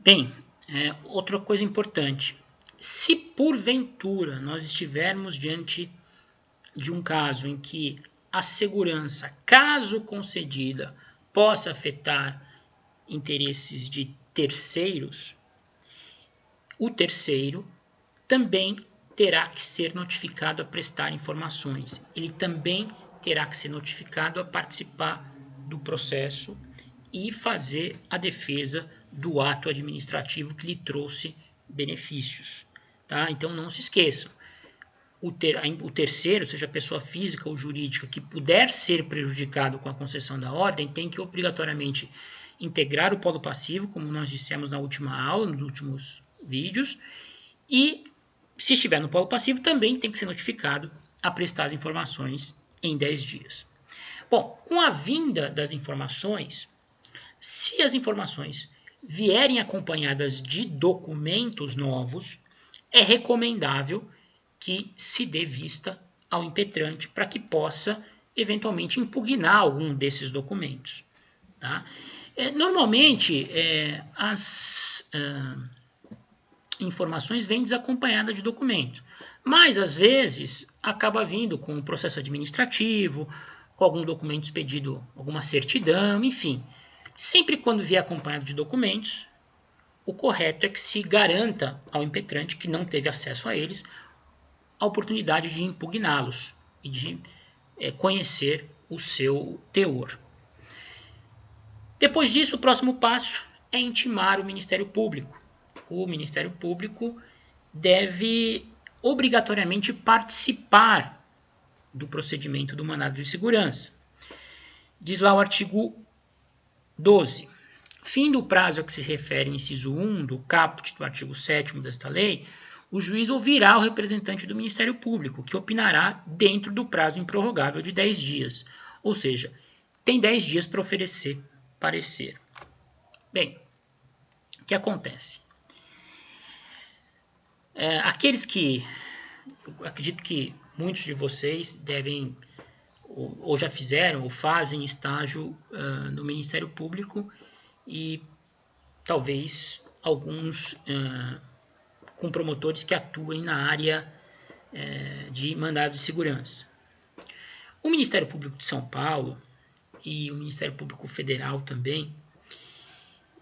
Bem, outra coisa importante. Se porventura nós estivermos diante de um caso em que a segurança, caso concedida, possa afetar interesses de terceiros, o terceiro também terá que ser notificado a prestar informações. Ele também terá que ser notificado a participar do processo e fazer a defesa do ato administrativo que lhe trouxe benefícios. Tá? Então não se esqueçam, o terceiro, seja pessoa física ou jurídica, que puder ser prejudicado com a concessão da ordem, tem que obrigatoriamente integrar o polo passivo, como nós dissemos na última aula, nos últimos vídeos, e se estiver no polo passivo, também tem que ser notificado a prestar as informações em 10 dias. Bom, com a vinda das informações, se as informações vierem acompanhadas de documentos novos, é recomendável que se dê vista ao impetrante para que possa eventualmente impugnar algum desses documentos. Tá? Normalmente, as informações vêm desacompanhadas de documento, mas às vezes acaba vindo com um processo administrativo, com algum documento expedido, alguma certidão, enfim. Sempre quando vier acompanhado de documentos, o correto é que se garanta ao impetrante que não teve acesso a eles a oportunidade de impugná-los e de conhecer o seu teor. Depois disso, o próximo passo é intimar o Ministério Público. O Ministério Público deve obrigatoriamente participar do procedimento do mandado de segurança. Diz lá o artigo 12. Fim do prazo a que se refere o inciso 1 do caput do artigo 7º desta lei, o juiz ouvirá o representante do Ministério Público, que opinará dentro do prazo improrrogável de 10 dias. Ou seja, tem 10 dias para oferecer parecer. Bem, o que acontece? Aqueles que, eu acredito que muitos de vocês devem, ou já fizeram, ou fazem estágio no Ministério Público e talvez alguns com promotores que atuem na área de mandado de segurança. O Ministério Público de São Paulo e o Ministério Público Federal também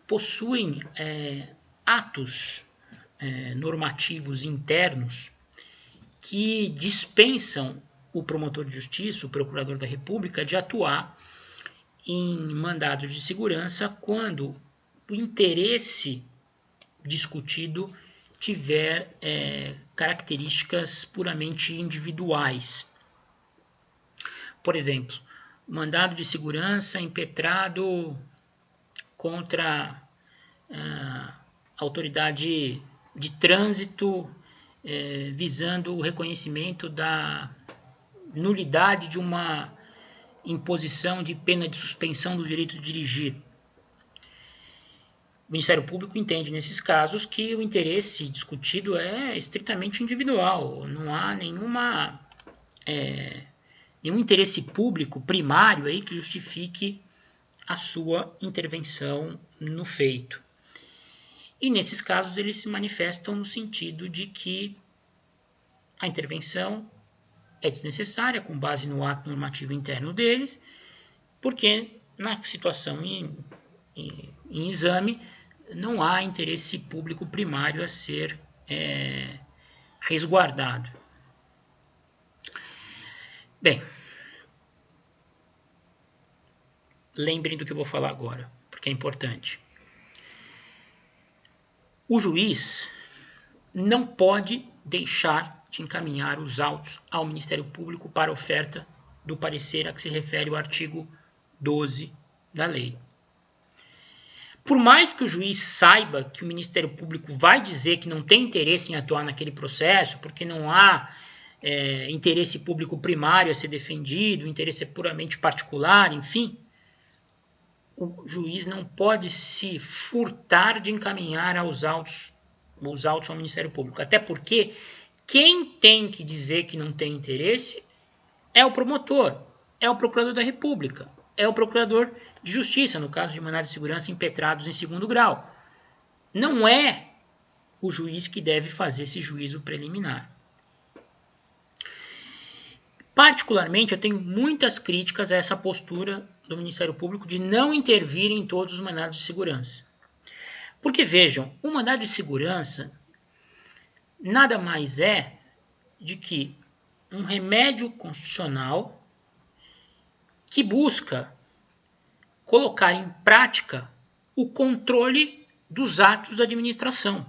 possuem atos normativos internos que dispensam o promotor de justiça, o procurador da República, de atuar em mandados de segurança quando o interesse discutido tiver características puramente individuais. Por exemplo, mandado de segurança impetrado contra a autoridade de trânsito visando o reconhecimento da nulidade de uma imposição de pena de suspensão do direito de dirigir. O Ministério Público entende nesses casos que o interesse discutido é estritamente individual, não há nenhum interesse público primário aí que justifique a sua intervenção no feito. E nesses casos eles se manifestam no sentido de que a intervenção é desnecessária com base no ato normativo interno deles, porque na situação em exame não há interesse público primário a ser resguardado. Bem, lembrem do que eu vou falar agora, porque é importante. O juiz não pode deixar de encaminhar os autos ao Ministério Público para oferta do parecer a que se refere o artigo 12 da lei. Por mais que o juiz saiba que o Ministério Público vai dizer que não tem interesse em atuar naquele processo, porque não há interesse público primário a ser defendido, o interesse é puramente particular, enfim, o juiz não pode se furtar de encaminhar os autos ao Ministério Público. Até porque quem tem que dizer que não tem interesse é o promotor, é o procurador da República, é o procurador de justiça, no caso de mandados de segurança impetrados em segundo grau. não é o juiz que deve fazer esse juízo preliminar. Particularmente, eu tenho muitas críticas a essa postura do Ministério Público de não intervir em todos os mandados de segurança. Porque, vejam, o mandado de segurança nada mais é de que um remédio constitucional que busca colocar em prática o controle dos atos da administração.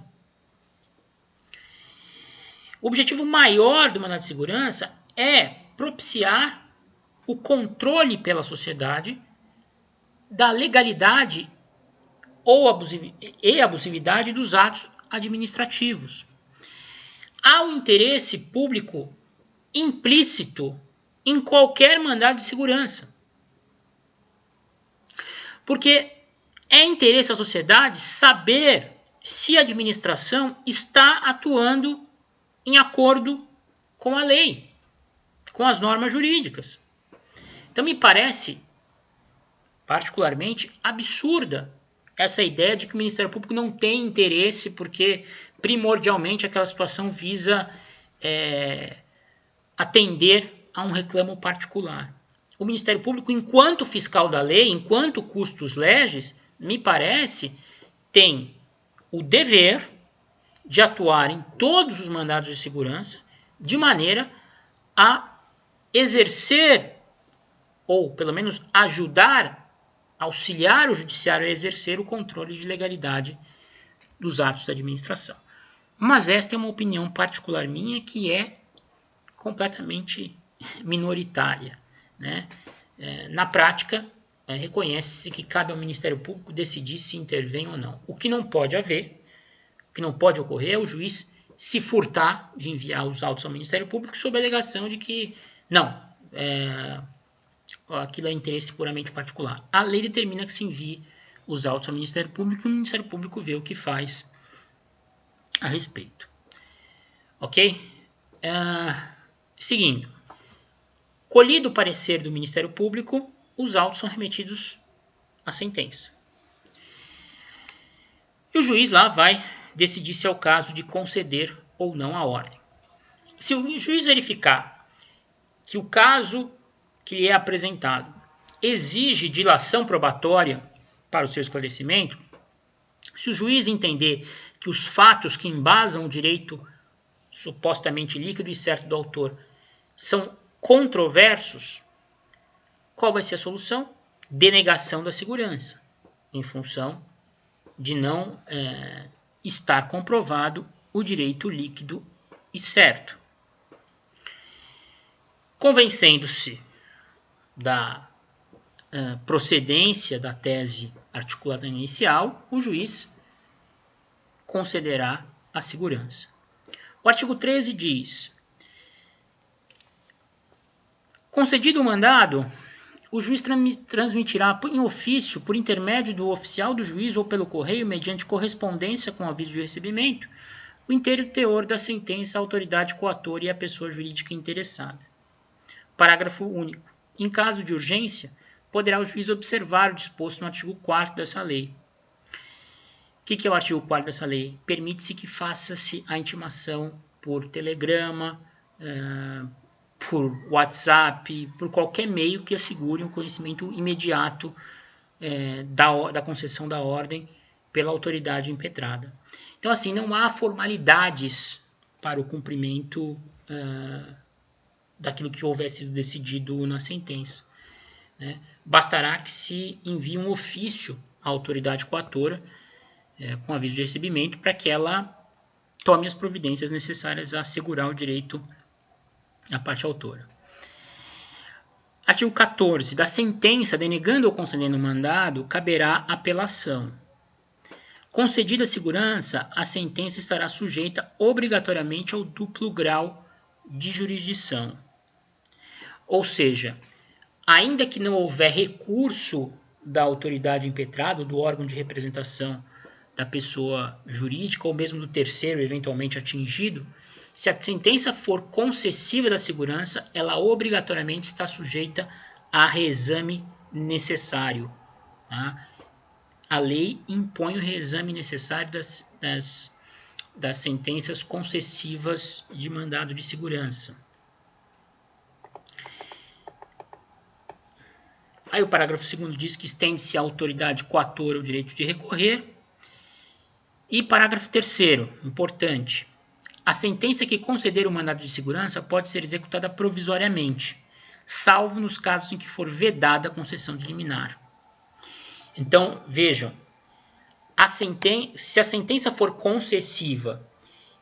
O objetivo maior do mandado de segurança é propiciar o controle pela sociedade da legalidade e abusividade dos atos administrativos. Há um interesse público implícito em qualquer mandado de segurança. Porque é interesse da sociedade saber se a administração está atuando em acordo com a lei, com as normas jurídicas. Então me parece particularmente absurda essa ideia de que o Ministério Público não tem interesse porque primordialmente aquela situação visa atender a um reclamo particular. O Ministério Público, enquanto fiscal da lei, enquanto custos legis, me parece, tem o dever de atuar em todos os mandados de segurança de maneira a exercer, ou pelo menos ajudar, auxiliar o judiciário a exercer o controle de legalidade dos atos da administração. Mas esta é uma opinião particular minha que é completamente minoritária, né? Na prática, reconhece-se que cabe ao Ministério Público decidir se intervém ou não. O que não pode haver, o que não pode ocorrer é o juiz se furtar de enviar os autos ao Ministério Público sob a alegação de que não, aquilo é interesse puramente particular. A lei determina que se envie os autos ao Ministério Público e o Ministério Público vê o que faz a respeito. Ok? Seguindo. Colhido o parecer do Ministério Público, os autos são remetidos à sentença. E o juiz lá vai decidir se é o caso de conceder ou não a ordem. Se o juiz verificar que o caso que lhe é apresentado exige dilação probatória para o seu esclarecimento, se o juiz entender que os fatos que embasam o direito supostamente líquido e certo do autor são controversos, qual vai ser a solução? Denegação da segurança, em função de não estar comprovado o direito líquido e certo. Convencendo-se da procedência da tese articulada inicial, o juiz concederá a segurança. O artigo 13 diz: concedido o mandado, o juiz transmitirá em ofício, por intermédio do oficial do juiz ou pelo correio, mediante correspondência com aviso de recebimento, o inteiro teor da sentença à autoridade coatora e à pessoa jurídica interessada. Parágrafo único. Em caso de urgência, poderá o juiz observar o disposto no artigo 4º dessa lei. O que é o artigo 4º dessa lei? Permite-se que faça-se a intimação por telegrama, por WhatsApp, por qualquer meio que assegure um conhecimento imediato da concessão da ordem pela autoridade impetrada. Então, assim, não há formalidades para o cumprimento daquilo que houvesse sido decidido na sentença. Né? Bastará que se envie um ofício à autoridade coatora com aviso de recebimento para que ela tome as providências necessárias a assegurar o direito à parte autora. Artigo 14. Da sentença denegando ou concedendo o mandado, caberá apelação. Concedida a segurança, a sentença estará sujeita obrigatoriamente ao duplo grau de jurisdição. Ou seja, ainda que não houver recurso da autoridade impetrada, do órgão de representação da pessoa jurídica, ou mesmo do terceiro eventualmente atingido, se a sentença for concessiva da segurança, ela obrigatoriamente está sujeita a reexame necessário. Tá? a lei impõe o reexame necessário das sentenças concessivas de mandado de segurança. Aí o parágrafo 2º diz que estende-se à autoridade coatora o direito de recorrer. E parágrafo 3º, importante. A sentença que conceder o mandado de segurança pode ser executada provisoriamente, salvo nos casos em que for vedada a concessão de liminar. Então, vejam, se a sentença for concessiva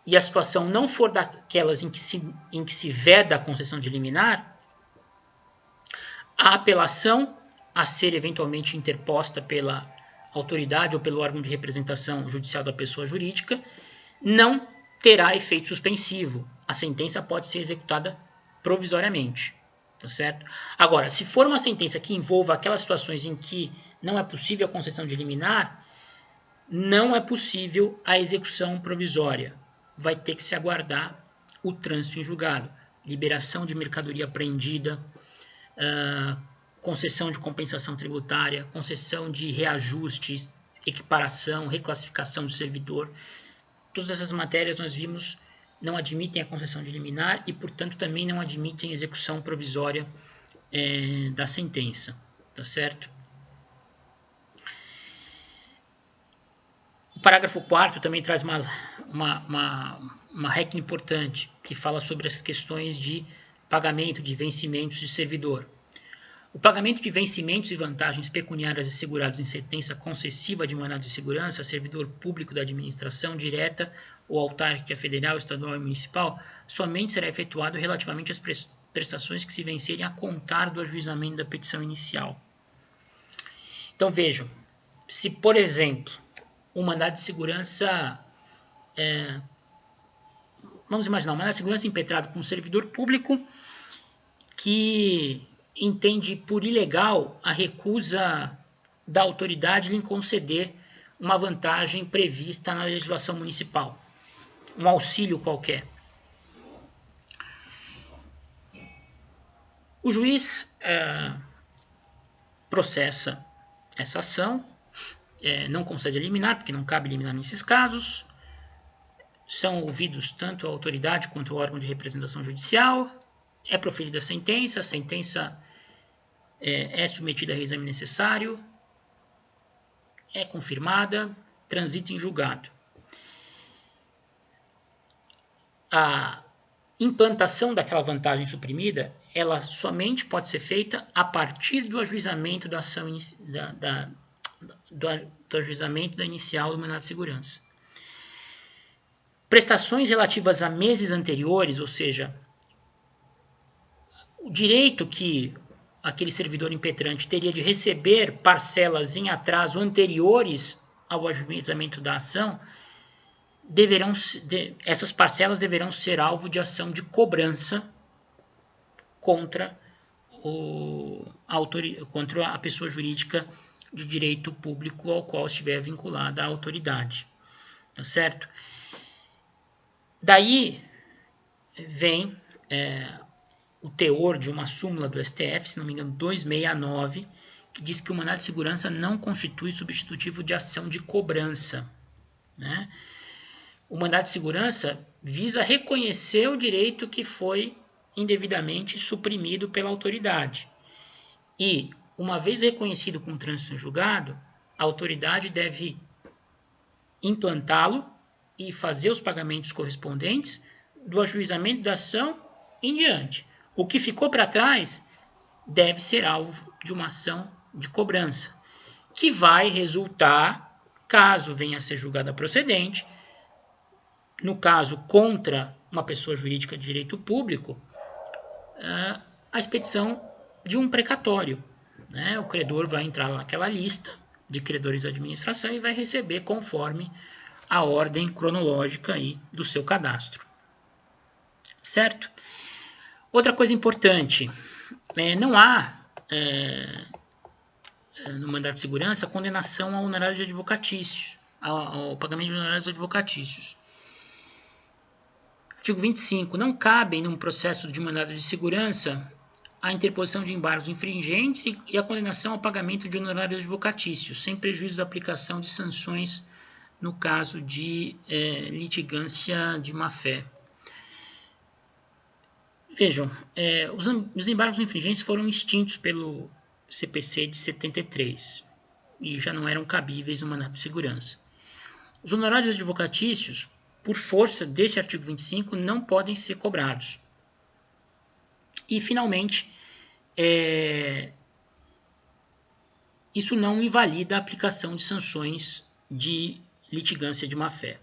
e a situação não for daquelas em que se veda a concessão de liminar, a apelação a ser eventualmente interposta pela autoridade ou pelo órgão de representação judicial da pessoa jurídica não terá efeito suspensivo. A sentença pode ser executada provisoriamente. Tá certo? Agora, se for uma sentença que envolva aquelas situações em que não é possível a concessão de liminar, não é possível a execução provisória. Vai ter que se aguardar o trânsito em julgado. Liberação de mercadoria apreendida, concessão de compensação tributária, concessão de reajustes, equiparação, reclassificação do servidor. Todas essas matérias nós vimos não admitem a concessão de liminar e, portanto, também não admitem execução provisória da sentença. Tá certo? O parágrafo 4º também traz uma regra importante que fala sobre as questões de pagamento de vencimentos de servidor. O pagamento de vencimentos e vantagens pecuniárias assegurados em sentença concessiva de mandado de segurança a servidor público da administração direta ou autárquica federal, estadual e municipal somente será efetuado relativamente às prestações que se vencerem a contar do ajuizamento da petição inicial. Então vejam, se por exemplo um mandado de segurança, vamos imaginar, um mandado de segurança impetrado por um servidor público que entende por ilegal a recusa da autoridade em conceder uma vantagem prevista na legislação municipal, um auxílio qualquer. O juiz processa essa ação, não concede liminar, porque não cabe liminar nesses casos, são ouvidos tanto a autoridade quanto o órgão de representação judicial, é proferida a sentença é submetida a reexame necessário, é confirmada, transita em julgado. A implantação daquela vantagem suprimida, ela somente pode ser feita a partir do ajuizamento da ação do ajuizamento da inicial do mandado de segurança. Prestações relativas a meses anteriores, ou seja, o direito que aquele servidor impetrante teria de receber parcelas em atraso anteriores ao ajuizamento da ação, essas parcelas deverão ser alvo de ação de cobrança contra a pessoa jurídica de direito público ao qual estiver vinculada a autoridade. Tá certo? Daí vem o teor de uma súmula do STF, se não me engano, 269, que diz que o mandado de segurança não constitui substitutivo de ação de cobrança. Né? O mandado de segurança visa reconhecer o direito que foi indevidamente suprimido pela autoridade. E, uma vez reconhecido com trânsito em julgado, a autoridade deve implantá-lo e fazer os pagamentos correspondentes do ajuizamento da ação em diante. O que ficou para trás deve ser alvo de uma ação de cobrança, que vai resultar, caso venha a ser julgada procedente, no caso contra uma pessoa jurídica de direito público, a expedição de um precatório. Né? O credor vai entrar naquela lista de credores da administração e vai receber conforme a ordem cronológica aí do seu cadastro. Certo? Outra coisa importante, não há no mandado de segurança condenação ao honorário de advocatícios, ao pagamento de honorários advocatícios. Artigo 25. Não cabem num processo de mandado de segurança a interposição de embargos infringentes e a condenação ao pagamento de honorários advocatícios, sem prejuízo da aplicação de sanções no caso de litigância de má-fé. Vejam, os embargos infringentes foram extintos pelo CPC de 73 e já não eram cabíveis no mandato de segurança. Os honorários advocatícios, por força desse artigo 25, não podem ser cobrados. E, finalmente, isso não invalida a aplicação de sanções de litigância de má-fé.